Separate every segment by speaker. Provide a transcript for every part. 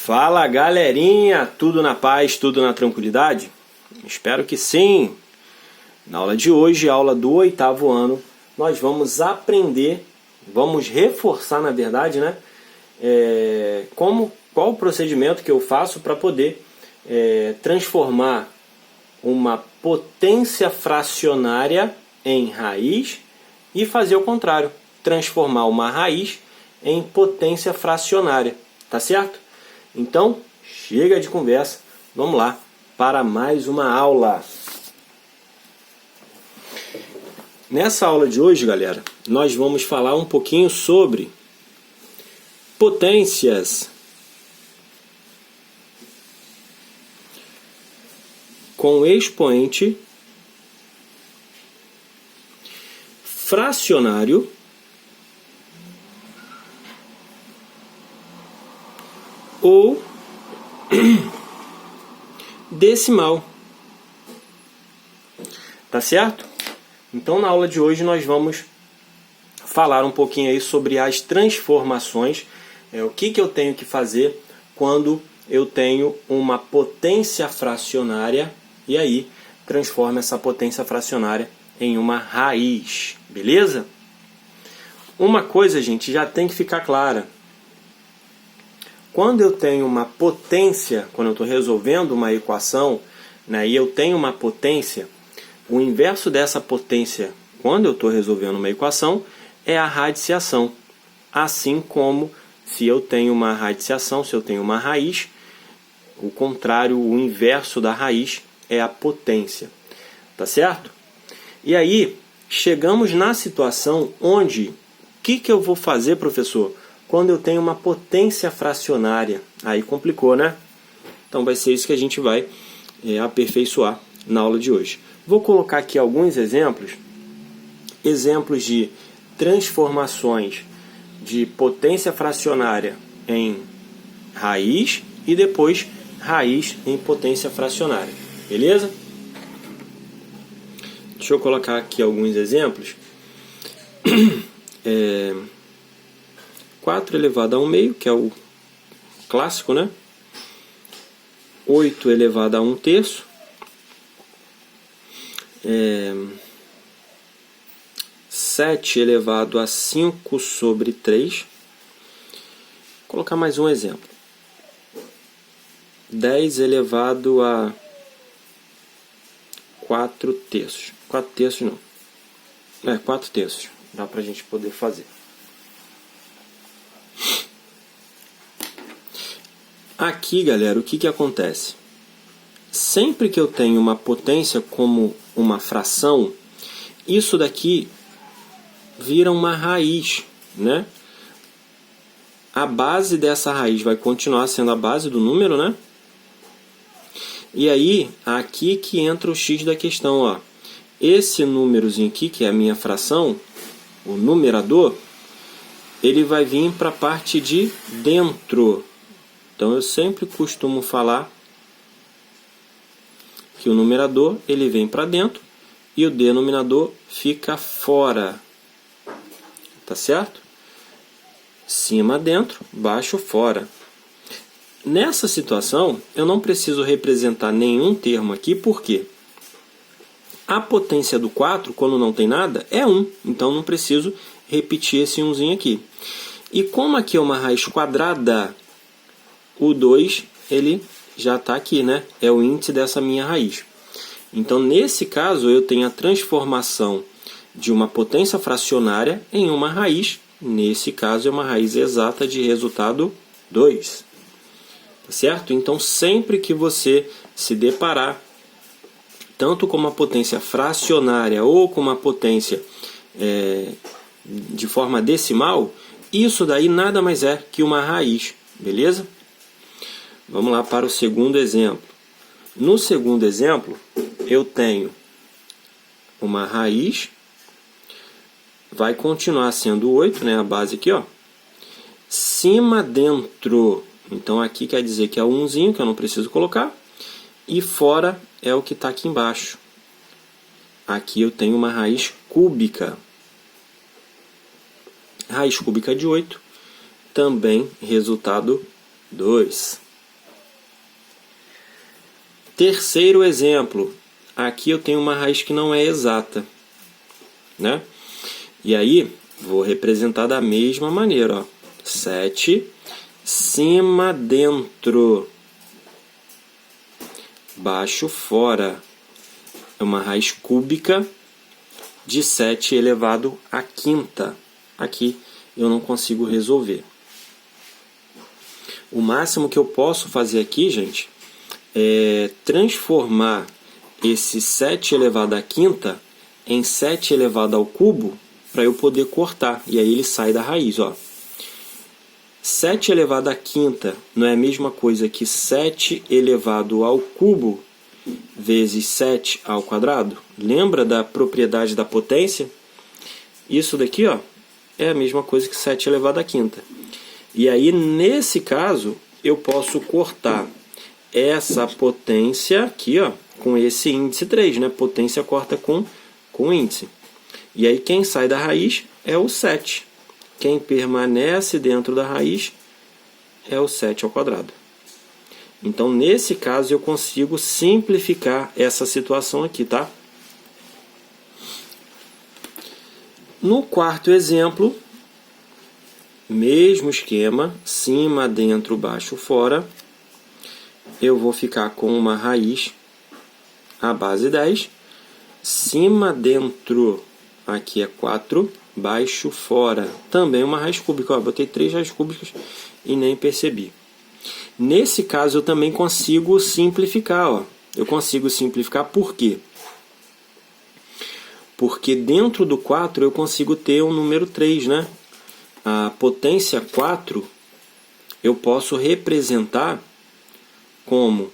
Speaker 1: Fala galerinha, tudo na paz, tudo na tranquilidade? Espero que sim! Na aula de hoje, aula do 8º ano, nós vamos aprender, vamos reforçar na verdade, né? Qual o procedimento que eu faço para poder transformar uma potência fracionária em raiz e fazer o contrário, transformar uma raiz em potência fracionária, tá certo? Então, chega de conversa, vamos lá para mais uma aula. Nessa aula de hoje, galera, nós vamos falar um pouquinho sobre potências com expoente fracionário ou decimal. Tá certo? Então, na aula de hoje nós vamos falar um pouquinho aí sobre as transformações, o que eu tenho que fazer quando eu tenho uma potência fracionária e aí transforma essa potência fracionária em uma raiz, beleza? Uma coisa, gente, já tem que ficar clara. Quando eu tenho uma potência, quando eu estou resolvendo uma equação, né, e eu tenho uma potência, o inverso dessa potência, quando eu estou resolvendo uma equação, é a radiciação. Assim como se eu tenho uma radiciação, se eu tenho uma raiz, o contrário, o inverso da raiz é a potência. Tá certo? E aí, chegamos na situação onde, o que eu vou fazer, professor? Quando eu tenho uma potência fracionária, aí complicou, né? Então vai ser isso que a gente vai aperfeiçoar na aula de hoje. Vou colocar aqui alguns exemplos de transformações de potência fracionária em raiz e depois raiz em potência fracionária, beleza? Deixa eu colocar aqui alguns exemplos. 4 elevado a 1 meio, que é o clássico, né? 8 elevado a 1 terço. 7 elevado a 5 sobre 3. Vou colocar mais um exemplo. 10 elevado a 4 terços. 4 terços não. 4 terços. Dá pra gente poder fazer. Aqui, galera, o que acontece? Sempre que eu tenho uma potência como uma fração, isso daqui vira uma raiz, né? A base dessa raiz vai continuar sendo a base do número, né? E aí, aqui que entra o X da questão, ó. Esse númerozinho aqui, que é a minha fração, o numerador, ele vai vir para a parte de dentro. Então, eu sempre costumo falar que o numerador ele vem para dentro e o denominador fica fora. Tá certo? Cima dentro, baixo fora. Nessa situação, eu não preciso representar nenhum termo aqui, porque a potência do 4, quando não tem nada, é 1. Então, não preciso repetir esse 1zinho aqui. E como aqui é uma raiz quadrada, o 2 ele já está aqui, né? É o índice dessa minha raiz. Então, nesse caso, eu tenho a transformação de uma potência fracionária em uma raiz. Nesse caso, é uma raiz exata de resultado 2. Tá certo? Então, sempre que você se deparar tanto com uma potência fracionária ou com uma potência de forma decimal, isso daí nada mais é que uma raiz. Beleza? Vamos lá para o segundo exemplo. No segundo exemplo, eu tenho uma raiz, vai continuar sendo 8, né, a base aqui, ó. Cima dentro, então aqui quer dizer que é o 1zinho, que eu não preciso colocar, e fora é o que está aqui embaixo. Aqui eu tenho uma raiz cúbica. Raiz cúbica de 8, também resultado 2. Terceiro exemplo. Aqui eu tenho uma raiz que não é exata, né? E aí, vou representar da mesma maneira, ó. 7, cima, dentro, baixo, fora. É uma raiz cúbica de 7 elevado à quinta. Aqui eu não consigo resolver. O máximo que eu posso fazer aqui, gente, é transformar esse 7 elevado à quinta em 7 elevado ao cubo para eu poder cortar. E aí ele sai da raiz, ó. 7 elevado à quinta não é a mesma coisa que 7 elevado ao cubo vezes 7 ao quadrado? Lembra da propriedade da potência? Isso daqui, ó, é a mesma coisa que 7 elevado à quinta. E aí, nesse caso, eu posso cortar essa potência aqui, ó, com esse índice 3, né? Potência corta com índice. E aí, quem sai da raiz é o 7. Quem permanece dentro da raiz é o 7 ao quadrado. Então, nesse caso, eu consigo simplificar essa situação aqui, tá? No quarto exemplo, mesmo esquema, cima, dentro, baixo, fora. Eu vou ficar com uma raiz, a base 10. Cima, dentro, aqui é 4. Baixo, fora, também uma raiz cúbica. Ó, botei 3 raízes cúbicas e nem percebi. Nesse caso, eu também consigo simplificar. Ó. Eu consigo simplificar por quê? Porque dentro do 4 eu consigo ter um número 3, né? A potência 4 eu posso representar como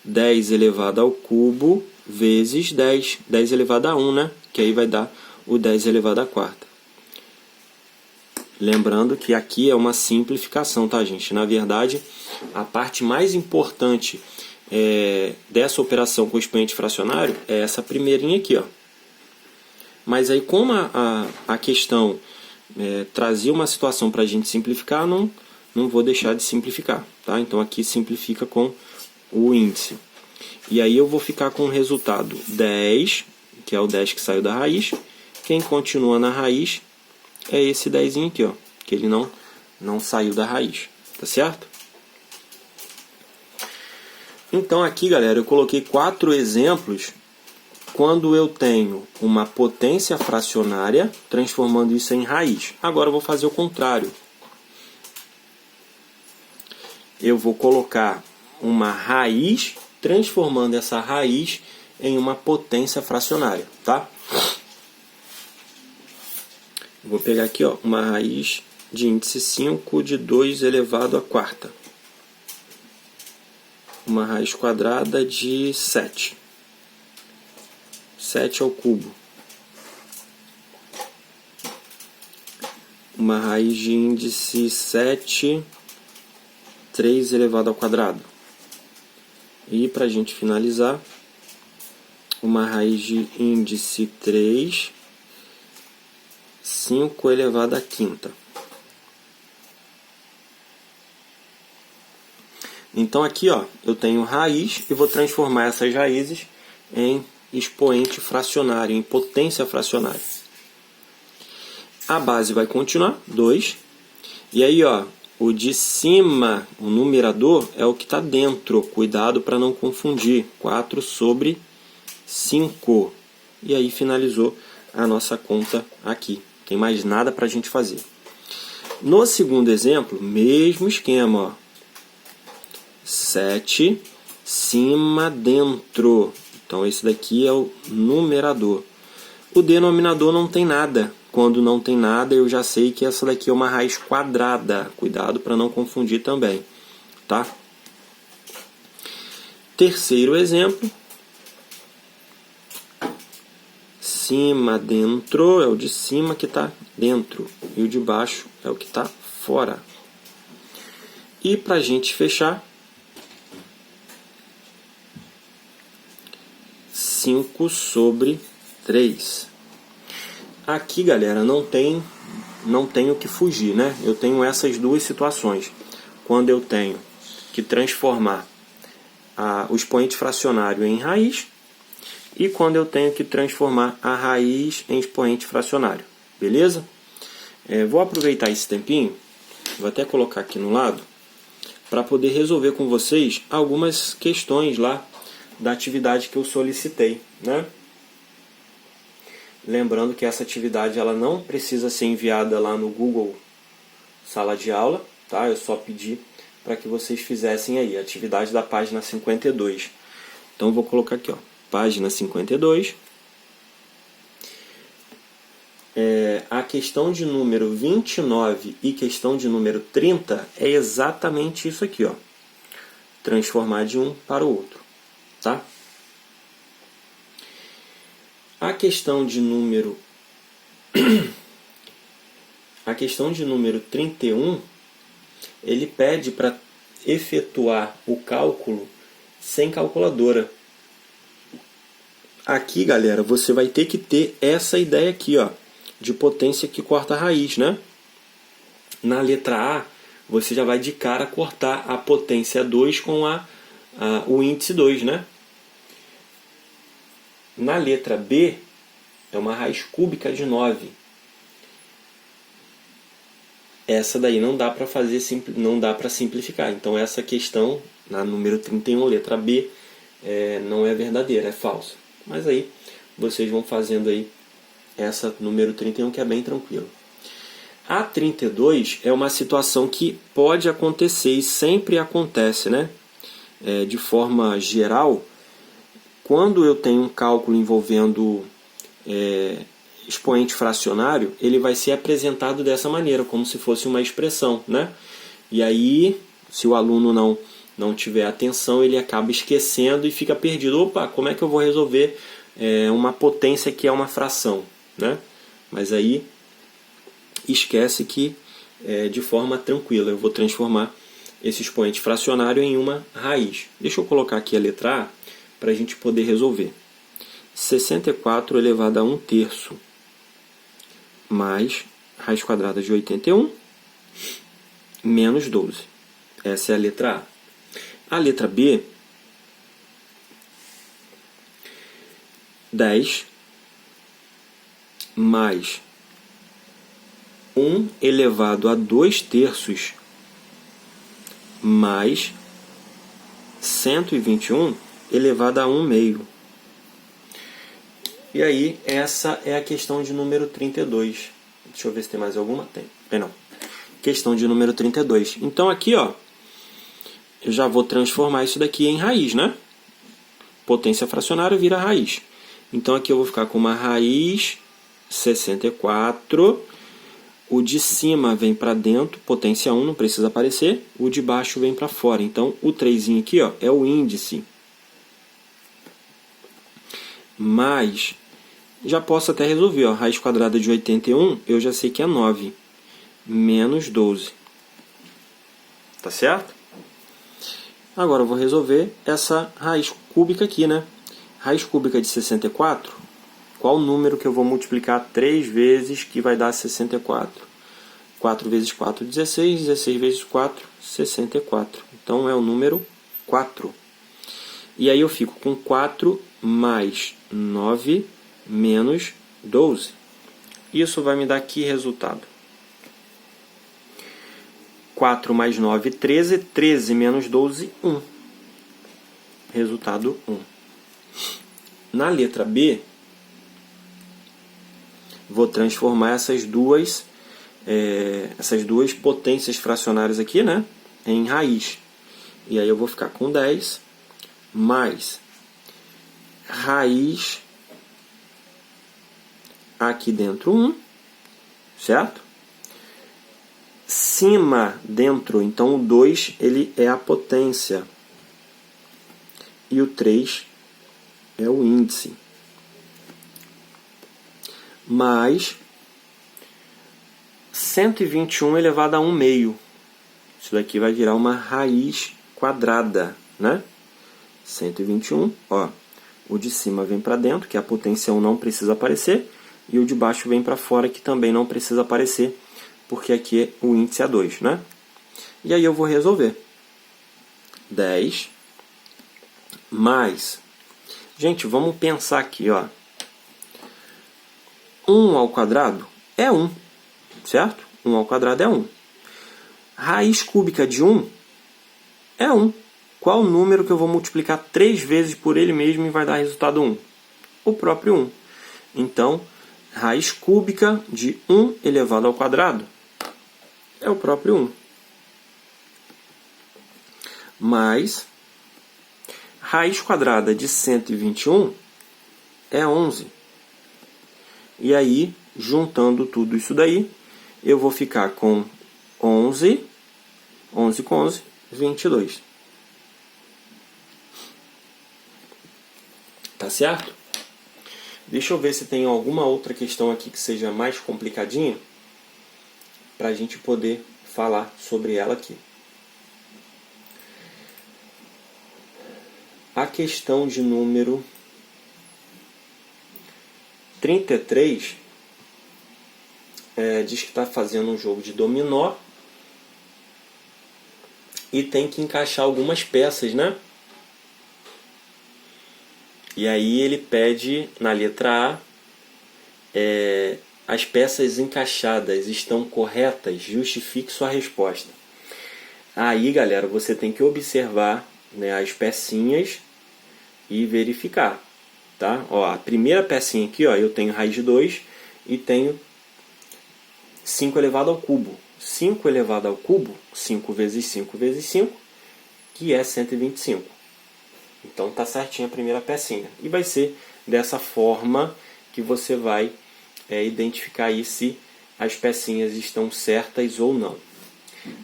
Speaker 1: 10 elevado ao cubo vezes 10. 10 elevado a 1, né? Que aí vai dar o 10 elevado à quarta. Lembrando que aqui é uma simplificação, tá, gente? Na verdade, a parte mais importante dessa operação com expoente fracionário é essa primeirinha aqui, ó. Mas aí, como a questão trazia uma situação para a gente simplificar, não vou deixar de simplificar, tá? Então aqui simplifica com o índice. E aí eu vou ficar com o resultado 10, que é o 10 que saiu da raiz. Quem continua na raiz é esse 10 aqui, ó, que ele não saiu da raiz, tá certo? Então aqui, galera, eu coloquei 4 exemplos quando eu tenho uma potência fracionária, transformando isso em raiz. Agora eu vou fazer o contrário. Eu vou colocar uma raiz, transformando essa raiz em uma potência fracionária, tá? Vou pegar aqui, ó, uma raiz de índice 5 de 2 elevado à quarta. Uma raiz quadrada de 7. 7 ao cubo. Uma raiz de índice 7, 3 elevado ao quadrado. E para a gente finalizar, uma raiz de índice 3, 5 elevado à quinta. Então aqui, ó, eu tenho raiz e vou transformar essas raízes em expoente fracionário, em potência fracionária. A base vai continuar, 2. E aí, ó, o de cima, o numerador, é o que está dentro. Cuidado para não confundir. 4 sobre 5. E aí finalizou a nossa conta aqui. Não tem mais nada para a gente fazer. No segundo exemplo, mesmo esquema, ó. 7, cima, dentro. Então esse daqui é o numerador. O denominador não tem nada. Quando não tem nada, eu já sei que essa daqui é uma raiz quadrada. Cuidado para não confundir também, tá? Terceiro exemplo. Cima, dentro, é o de cima que está dentro. E o de baixo é o que está fora. E para a gente fechar, 5 sobre 3. Aqui, galera, não tem o que fugir, né? Eu tenho essas duas situações. Quando eu tenho que transformar o expoente fracionário em raiz e quando eu tenho que transformar a raiz em expoente fracionário. Beleza? Vou aproveitar esse tempinho, vou até colocar aqui no lado, para poder resolver com vocês algumas questões lá da atividade que eu solicitei, né? Lembrando que essa atividade ela não precisa ser enviada lá no Google Sala de Aula, tá? Eu só pedi para que vocês fizessem aí, a atividade da página 52. Então, vou colocar aqui, ó, página 52. A questão de número 29 e questão de número 30 é exatamente isso aqui, ó. Transformar de um para o outro, tá? A questão de número 31, ele pede para efetuar o cálculo sem calculadora. Aqui, galera, você vai ter que ter essa ideia aqui, ó, de potência que corta a raiz, né? Na letra A, você já vai de cara cortar a potência 2 com o índice 2, né? Na letra B, é uma raiz cúbica de 9. Essa daí não dá para fazer, não dá para simplificar. Então essa questão, na número 31, letra B, não é verdadeira, é falsa. Mas aí vocês vão fazendo aí essa número 31, que é bem tranquilo. A 32 é uma situação que pode acontecer e sempre acontece, né? De forma geral, quando eu tenho um cálculo envolvendo expoente fracionário, ele vai ser apresentado dessa maneira, como se fosse uma expressão, né? E aí, se o aluno não tiver atenção, ele acaba esquecendo e fica perdido. Opa, como é que eu vou resolver uma potência que é uma fração, né? Mas aí, esquece que de forma tranquila eu vou transformar esse expoente fracionário em uma raiz. Deixa eu colocar aqui a letra A para a gente poder resolver. 64 elevado a 1/3 mais raiz quadrada de 81 menos 12. Essa é a letra A. A letra B, 10 mais 1 elevado a 2/3 mais 121 elevado a 1/2. E aí, essa é a questão de número 32. Deixa eu ver se tem mais alguma. Tem não. Questão de número 32. Então aqui, ó, eu já vou transformar isso daqui em raiz, né? Potência fracionária vira raiz. Então aqui eu vou ficar com uma raiz 64. O de cima vem para dentro, potência 1, não precisa aparecer. O de baixo vem para fora. Então o 3 aqui, ó, é o índice. Mas já posso até resolver, ó, raiz quadrada de 81, eu já sei que é 9, menos 12. Tá certo? Agora eu vou resolver essa raiz cúbica aqui, né? Raiz cúbica de 64, qual número que eu vou multiplicar 3 vezes que vai dar 64? 4 vezes 4, 16, 16 vezes 4, 64. Então é o número 4. E aí eu fico com 4 mais 9 menos 12. Isso vai me dar que resultado? 4 mais 9, 13. 13 menos 12, 1. Resultado 1. Na letra B, vou transformar essas duas potências fracionárias aqui, né, em raiz. E aí eu vou ficar com 10 mais raiz aqui dentro 1, certo? Cima dentro, então o 2 ele é a potência e o 3 é o índice. Mais 121 elevado a 1/2. Isso daqui vai virar uma raiz quadrada, né? 121, ó, o de cima vem para dentro, que a potência 1 não precisa aparecer, e o de baixo vem para fora, que também não precisa aparecer, porque aqui o índice é 2, né? E aí eu vou resolver. 10 mais... Gente, vamos pensar aqui, ó. 1 ao quadrado é 1, certo? 1 ao quadrado é 1. Raiz cúbica de 1 é 1. Qual o número que eu vou multiplicar 3 vezes por ele mesmo e vai dar resultado 1? O próprio 1. Então, raiz cúbica de 1 elevado ao quadrado é o próprio 1. Mais raiz quadrada de 121 é 11. E aí, juntando tudo isso daí, eu vou ficar com 11 com 11, 22. Tá certo? Deixa eu ver se tem alguma outra questão aqui que seja mais complicadinha para a gente poder falar sobre ela aqui. A questão de número 33 diz que está fazendo um jogo de dominó e tem que encaixar algumas peças, né? E aí ele pede na letra A, as peças encaixadas estão corretas, justifique sua resposta. Aí, galera, você tem que observar, né, as pecinhas e verificar, tá? Ó, a primeira pecinha aqui, ó, eu tenho raiz de 2 e tenho 5 elevado ao cubo. 5 elevado ao cubo, 5 vezes 5 vezes 5, que é 125. Então tá certinho a primeira pecinha. E vai ser dessa forma que você vai identificar aí se as pecinhas estão certas ou não.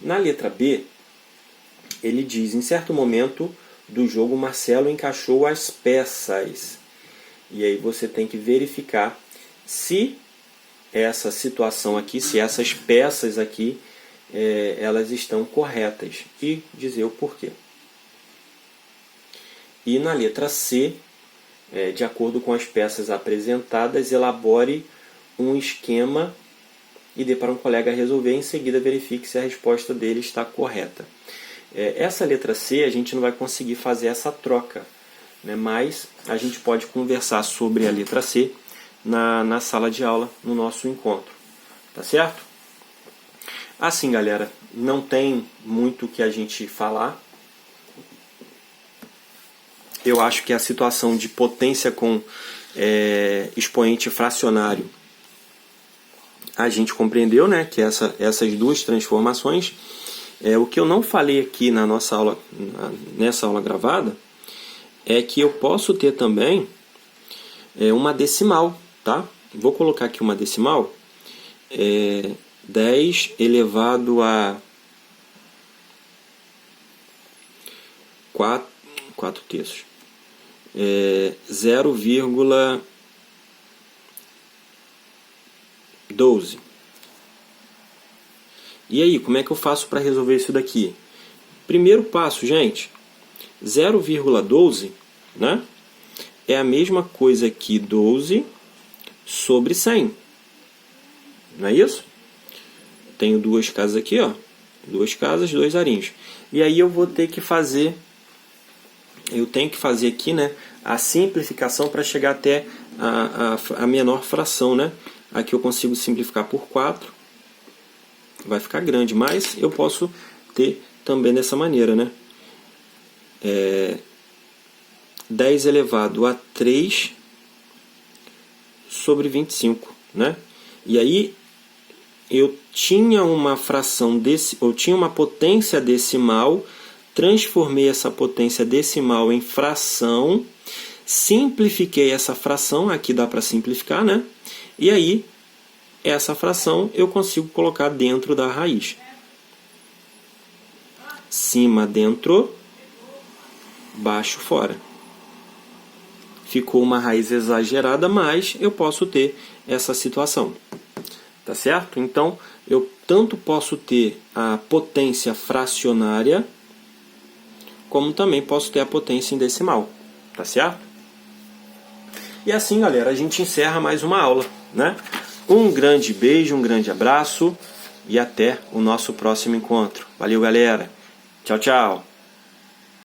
Speaker 1: Na letra B, ele diz, em certo momento do jogo, Marcelo encaixou as peças. E aí você tem que verificar se essa situação aqui, se essas peças aqui, elas estão corretas. E dizer o porquê. E na letra C, de acordo com as peças apresentadas, elabore um esquema e dê para um colega resolver. Em seguida, verifique se a resposta dele está correta. Essa letra C, a gente não vai conseguir fazer essa troca, né? Mas a gente pode conversar sobre a letra C na sala de aula, no nosso encontro. Tá certo? Assim, galera, não tem muito o que a gente falar. Eu acho que a situação de potência com expoente fracionário a gente compreendeu, né? Que essas duas transformações. O que eu não falei aqui na nossa aula, nessa aula gravada, é que eu posso ter também uma decimal, tá? Vou colocar aqui uma decimal, 10 elevado a 4 terços. 0,12. E aí, como é que eu faço para resolver isso daqui? Primeiro passo, gente, 0,12, né, é a mesma coisa que 12 sobre 100. Não é isso? Tenho duas casas aqui, ó, duas casas, dois arinhos. E aí eu vou ter que fazer... Eu tenho que fazer aqui, né, a simplificação para chegar até a menor fração, né? Aqui eu consigo simplificar por 4. Vai ficar grande, mas eu posso ter também dessa maneira, né? 10 elevado a 3 sobre 25, né? E aí eu tinha uma fração eu tinha uma potência decimal, transformei essa potência decimal em fração, simplifiquei essa fração, aqui dá para simplificar, né? E aí, essa fração eu consigo colocar dentro da raiz. Cima dentro, baixo fora. Ficou uma raiz exagerada, mas eu posso ter essa situação. Tá certo? Então, eu tanto posso ter a potência fracionária, como também posso ter a potência em decimal, tá certo? E assim, galera, a gente encerra mais uma aula, né? Um grande beijo, um grande abraço e até o nosso próximo encontro. Valeu, galera! Tchau, tchau!